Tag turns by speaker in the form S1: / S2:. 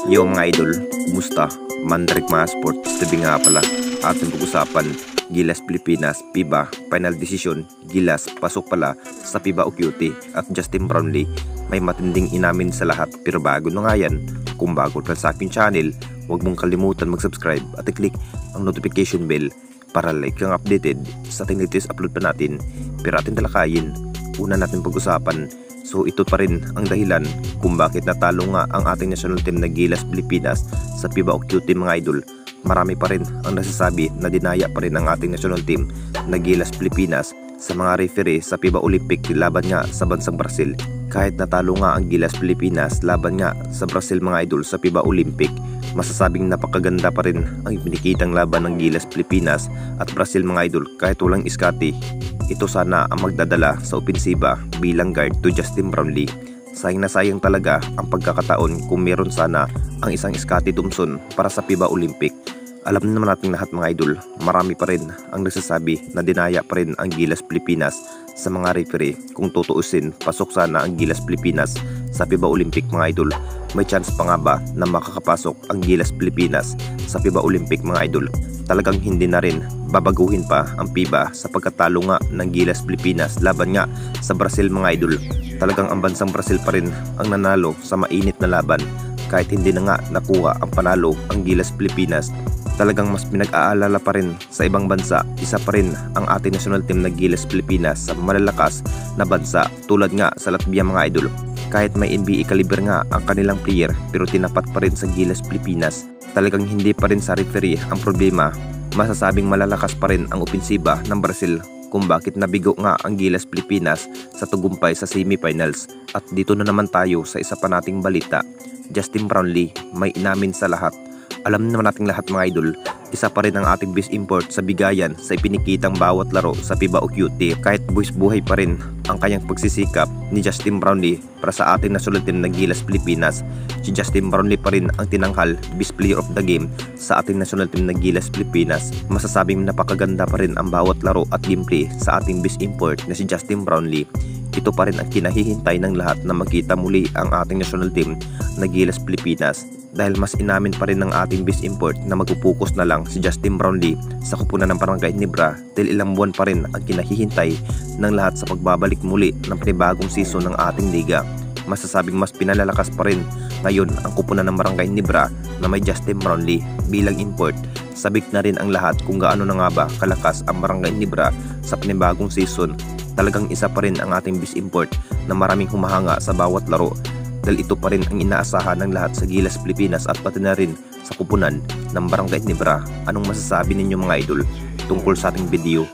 S1: Yo mga idol, kumusta? Mandarik mga sports, tabi nga pala ating pag-usapan Gilas Pilipinas, FIBA, final decision, Gilas pasok pala sa FIBA o QT at Justin Brownlee may matinding inamin sa lahat. Pero bago na nga yan, kung bago ka sa aking channel, huwag mong kalimutan mag-subscribe at i-click ang notification bell para like kang updated sa ating latest upload pa natin. Pero ating talakayin, una natin pag-usapan. So ito pa rin ang dahilan kung bakit natalo nga ang ating national team na Gilas Pilipinas sa FIBA o QT mga idol. Marami pa rin ang nasasabi na dinaya pa rin ang ating national team na Gilas Pilipinas sa mga referee sa FIBA Olympic laban nga sa bansang Brazil. Kahit natalo nga ang Gilas Pilipinas laban nga sa Brazil mga idol sa FIBA Olympic, masasabing napakaganda pa rin ang pinikitang laban ng Gilas Pilipinas at Brazil mga idol kahit walang iskati. Ito sana ang magdadala sa opensiba bilang guard to Justin Brownlee. Sayang na sayang talaga ang pagkakataon kung meron sana ang isang Scottie Thompson para sa FIBA Olympic. Alam naman natin lahat mga idol, marami pa rin ang nagsasabi na dinaya pa rin ang Gilas Pilipinas sa mga referee. Kung tutuusin, pasok sana ang Gilas Pilipinas sa FIBA Olympic mga idol. May chance pa nga ba na makakapasok ang Gilas Pilipinas sa FIBA Olympic mga idol? Talagang hindi na rin babaguhin pa ang FIBA sa pagkatalo nga ng Gilas Pilipinas laban nga sa Brazil mga idol. Talagang ang bansang Brazil pa rin ang nanalo sa mainit na laban. Kahit hindi na nga nakuha ang panalo ang Gilas Pilipinas, talagang mas pinag-aalala pa rin sa ibang bansa. Isa pa rin ang ating national team na Gilas Pilipinas sa malalakas na bansa tulad nga sa Latvia mga idol. Kahit may NBA caliber nga ang kanilang player pero tinapat pa rin sa Gilas Pilipinas. Talagang hindi pa rin sa referee ang problema. Masasabing malalakas pa rin ang opensiba ng Brazil kung bakit nabigo nga ang Gilas Pilipinas sa tagumpay sa semifinals. At dito na naman tayo sa isa pa nating balita. Justin Brownlee may inamin sa lahat. Alam naman nating lahat mga idol, isa pa rin ang ating best import sa bigayan sa ipinikitang bawat laro sa FIBA o QT. Kahit buhay pa rin ang kanyang pagsisikap ni Justin Brownlee para sa ating national team na Gilas Pilipinas. Si Justin Brownlee pa rin ang tinanghal best player of the game sa ating national team na Gilas Pilipinas. Masasabing napakaganda pa rin ang bawat laro at gameplay sa ating best import na si Justin Brownlee. Ito pa rin ang kinahihintay ng lahat na makita muli ang ating national team na Gilas Pilipinas. Dahil mas inamin pa rin ng ating best import na magpupokus na lang si Justin Brownlee sa kupunan ng Barangay Ginebra dahil ilang buwan pa rin ang kinahihintay ng lahat sa pagbabalik muli ng panibagong season ng ating liga. Masasabing mas pinalalakas pa rin ngayon ang kupunan ng Barangay Ginebra na may Justin Brownlee bilang import. Sabik na rin ang lahat kung gaano na nga ba kalakas ang Barangay Ginebra sa panibagong season. Talagang isa pa rin ang ating best import na maraming humahanga sa bawat laro. Dahil ito pa rin ang inaasahan ng lahat sa Gilas Pilipinas at pati na rin sa kupunan ng Barangay Ginebra. Anong masasabi ninyo mga idol tungkol sa ating video?